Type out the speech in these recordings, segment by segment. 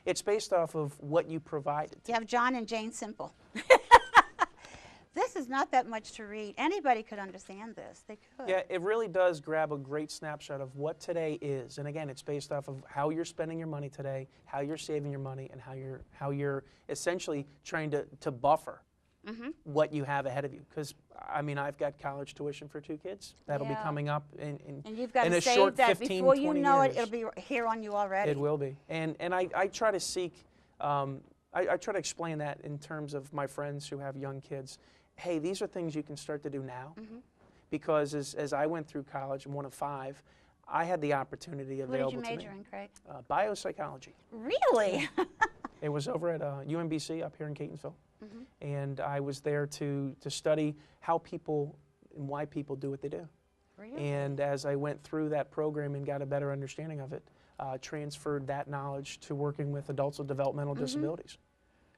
It's based off of what you provided. You have John and Jane Simple. This is not that much to read. Anybody could understand this. They could. Yeah, it really does grab a great snapshot of what today is. And again, it's based off of how you're spending your money today, how you're saving your money, and how you're essentially trying to buffer what you have ahead of you. Because, I mean, I've got college tuition for 2 kids. That'll be coming up in and you've got in to a save short that 15, before you 20 know years. it. It'll be here on you already. It will be. And I try to seek, I try to explain that in terms of my friends who have young kids. Hey, these are things you can start to do now. Because as I went through college, I'm one of 5, I had the opportunity available to me. What did you major in, Craig? Biopsychology. Really? It was over at UMBC up here in Catonsville. And I was there to study how people and why people do what they do. Really? And as I went through that program and got a better understanding of it, transferred that knowledge to working with adults with developmental disabilities.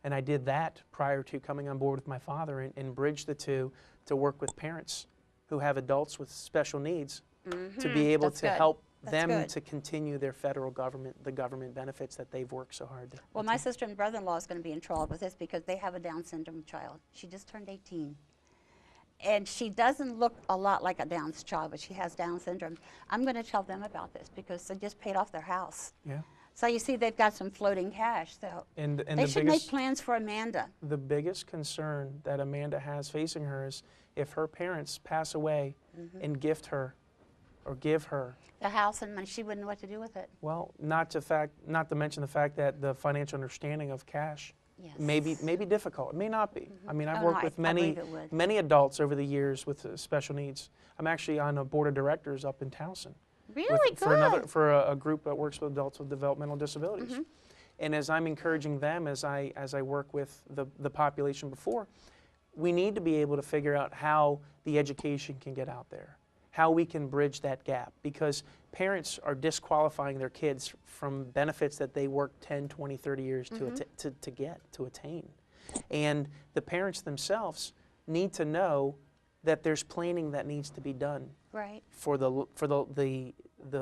And I did that prior to coming on board with my father and bridged the two to work with parents who have adults with special needs to be able to help them to continue their federal government, the government benefits that they've worked so hard to. Well, my sister and brother-in-law is going to be in trouble with this because they have a Down syndrome child. She just turned 18. And she doesn't look a lot like a Down child, but she has Down syndrome. I'm going to tell them about this because they just paid off their house. Yeah. So you see, they've got some floating cash. So and they should make plans for Amanda. The biggest concern that Amanda has facing her is if her parents pass away and gift her or give her the house and money, she wouldn't know what to do with it. Well, not to mention the fact that the financial understanding of cash may be difficult. It may not be. I mean, I've worked with many adults over the years with special needs. I'm actually on a board of directors up in Towson. Really good. For a group that works with adults with developmental disabilities. And as I'm encouraging them, as I work with the population before, we need to be able to figure out how the education can get out there, how we can bridge that gap, because parents are disqualifying their kids from benefits that they worked 10, 20, 30 years to attain. And the parents themselves need to know that there's planning that needs to be done for the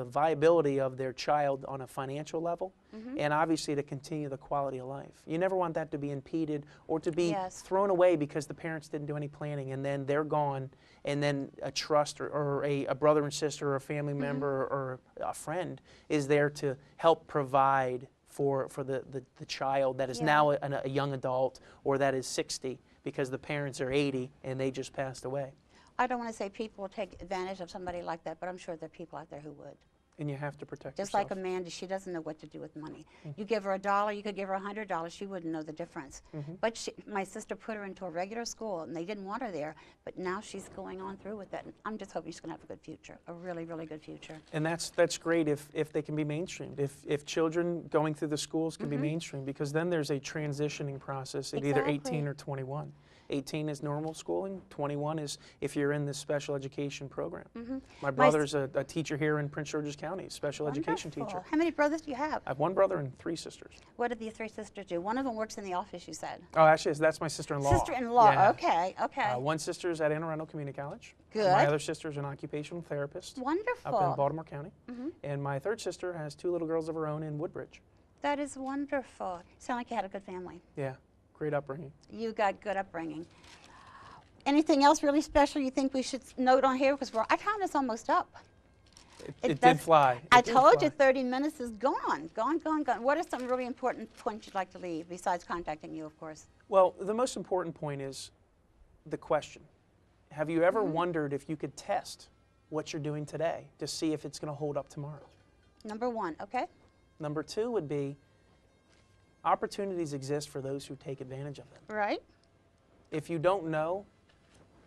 viability of their child on a financial level, and obviously to continue the quality of life. You never want that to be impeded or to be thrown away because the parents didn't do any planning and then they're gone, and then a trust or a brother and sister or a family member or a friend is there to help provide for the child that is now a young adult or that is 60 because the parents are 80 and they just passed away. I don't want to say people will take advantage of somebody like that, but I'm sure there are people out there who would. And you have to protect Just yourself. like Amanda, she doesn't know what to do with money. You give her $1, you could give her $100, she wouldn't know the difference. But my sister put her into a regular school, and they didn't want her there, but now she's going on through with it. And I'm just hoping she's going to have a good future, a really, really good future. And that's great if they can be mainstreamed, if children going through the schools can be mainstreamed, because then there's a transitioning process at either 18 or 21. 18 is normal schooling, 21 is if you're in this special education program. My brother's a teacher here in Prince George's County, special education teacher. How many brothers do you have? I have 1 brother and 3 sisters. What do the 3 sisters do? One of them works in the office, you said. Oh, actually, that's my sister-in-law. Sister-in-law, okay. One sister's at Anne Arundel Community College. Good. My other sister's an occupational therapist. Wonderful. Up in Baltimore County. And my 3rd sister has 2 little girls of her own in Woodbridge. That is wonderful. Sound like you had a good family. Yeah, great upbringing. You got good upbringing. Anything else really special you think we should note on here? Because our time is almost up. It did fly. I told you 30 minutes is gone. Gone. What are some really important points you'd like to leave, besides contacting you, of course? Well, the most important point is the question. Have you ever wondered if you could test what you're doing today to see if it's going to hold up tomorrow? Number 1, okay. Number 2 would be opportunities exist for those who take advantage of them. Right. If you don't know,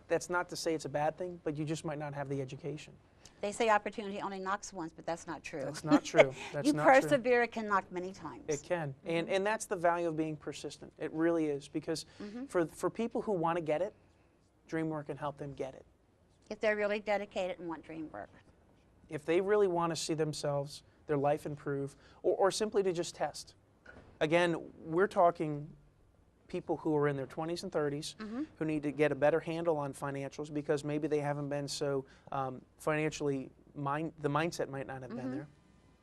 that's not to say it's a bad thing, but you just might not have the education. They say opportunity only knocks once, but that's not true. That's not true. That's you not persevere, true. It can knock many times. It can. And that's the value of being persistent. It really is. Because for people who want to get it, DreamWork can help them get it. If they're really dedicated and want DreamWork. If they really want to see themselves, their life improve, or simply to just test. Again, we're talking people who are in their 20s and 30s who need to get a better handle on financials because maybe they haven't been so financially, the mindset might not have been there,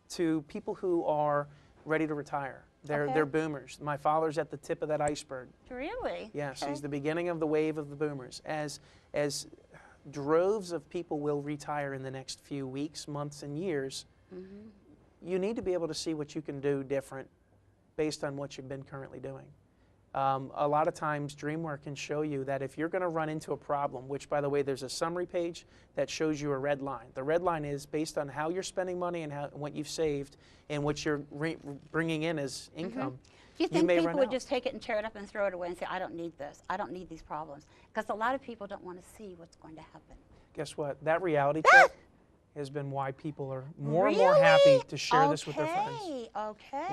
to people who are ready to retire They're Okay. boomers. My father's at the tip of that iceberg. Really? Yes, Okay. he's the beginning of the wave of the boomers. As droves of people will retire in the next few weeks, months, and years, you need to be able to see what you can do different based on what you've been currently doing. A lot of times DreamWork can show you that if you're going to run into a problem, which by the way there's a summary page that shows you a red line. The red line is based on how you're spending money and what you've saved and what you're bringing in as income. Do you think may people run would out. just take it and tear it up and throw it away and say, I don't need this, I don't need these problems? Because a lot of people don't want to see what's going to happen. Guess what? That reality check has been why people are more and more happy to share this with their friends. Okay.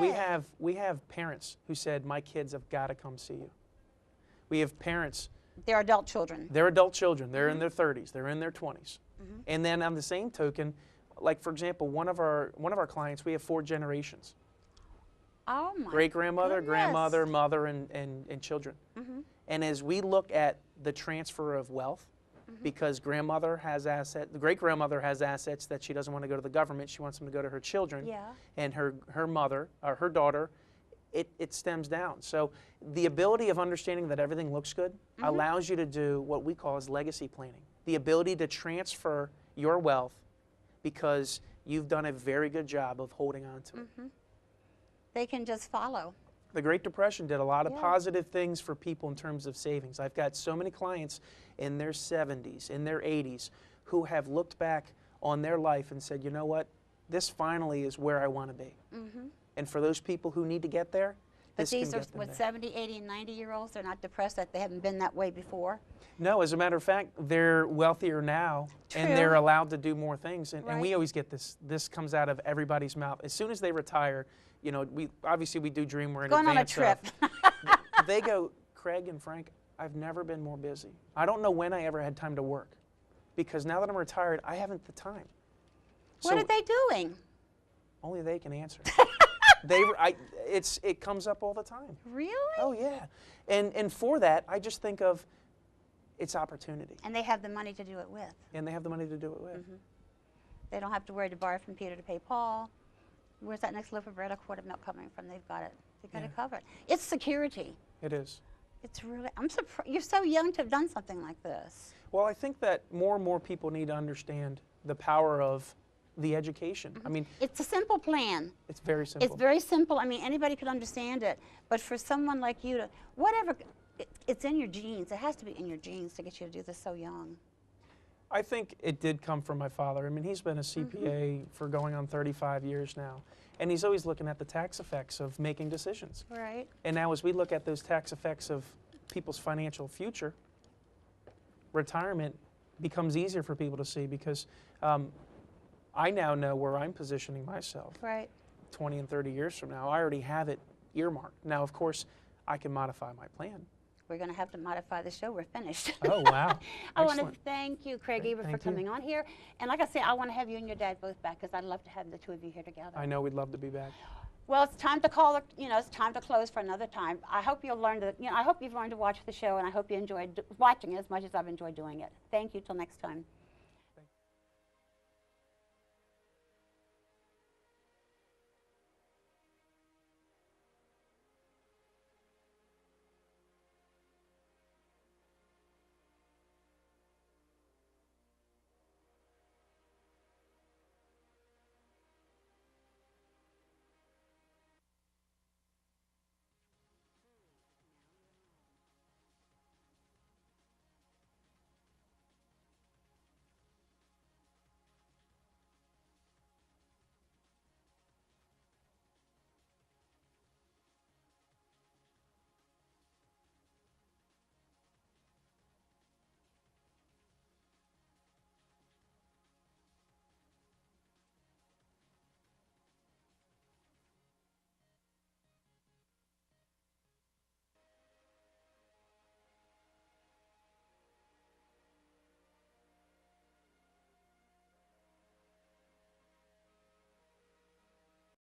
We have parents who said, my kids have got to come see you. We have parents. They're adult children. They're adult children. They're in their 30s. They're in their 20s. And then on the same token, like for example, one of our clients, we have 4 generations. Oh my Great-grandmother, goodness. grandmother, mother, and children. And as we look at the transfer of wealth, because grandmother has assets, the great-grandmother has assets that she doesn't want to go to the government, she wants them to go to her children. Yeah. And her mother, or her daughter, it stems down. So the ability of understanding that everything looks good allows you to do what we call as legacy planning. The ability to transfer your wealth because you've done a very good job of holding on to it. They can just follow. The Great Depression did a lot of Yeah. positive things for people in terms of savings. I've got so many clients in their 70s, in their 80s, who have looked back on their life and said, you know what, this finally is where I want to be. And for those people who need to get there, But this can these are, get them what, there. 70, 80, and 90-year-olds? They're not depressed that they haven't been that way before? No, as a matter of fact, they're wealthier now, and True. they're allowed to do more things. And we Right. always get this comes out of everybody's mouth. As soon as they retire, you know, we do DreamWork in Going on a advance trip. of. They go, Craig and Frank, I've never been more busy. I don't know when I ever had time to work, because now that I'm retired, I haven't the time. What are they doing? Only they can answer. It comes up all the time. Really? Oh yeah, and for that, I just think of it's opportunity, And they have the money to do it with. and they have the money to do it with. They don't have to worry to borrow from Peter to pay Paul. Where's that next loaf of bread or quart of milk coming from? They've got it. They've got it covered. It's security. It is. It's really, I'm surprised. You're so young to have done something like this. Well, I think that more and more people need to understand the power of the education. I mean, It's a simple plan. it's very simple. It's very simple. I mean, anybody could understand it. But for someone like you to, whatever, it's in your genes. It has to be in your genes to get you to do this so young. I think it did come from my father. I mean, he's been a CPA for going on 35 years now, and he's always looking at the tax effects of making decisions. Right. And now as we look at those tax effects of people's financial future, retirement becomes easier for people to see because I now know where I'm positioning myself Right. 20 and 30 years from now. I already have it earmarked. Now, of course, I can modify my plan. We're going to have to modify the show. We're finished. Oh, wow. I want to Excellent. thank you, Craig Great, Ebert, for thank you. coming on here. And like I said, I want to have you and your dad both back because I'd love to have the two of you here together. I know we'd love to be back. Well, it's time to call it, it's time to close for another time. I hope you'll learn to, I hope you've learned to watch the show, and I hope you enjoyed watching it as much as I've enjoyed doing it. Thank you. Till next time.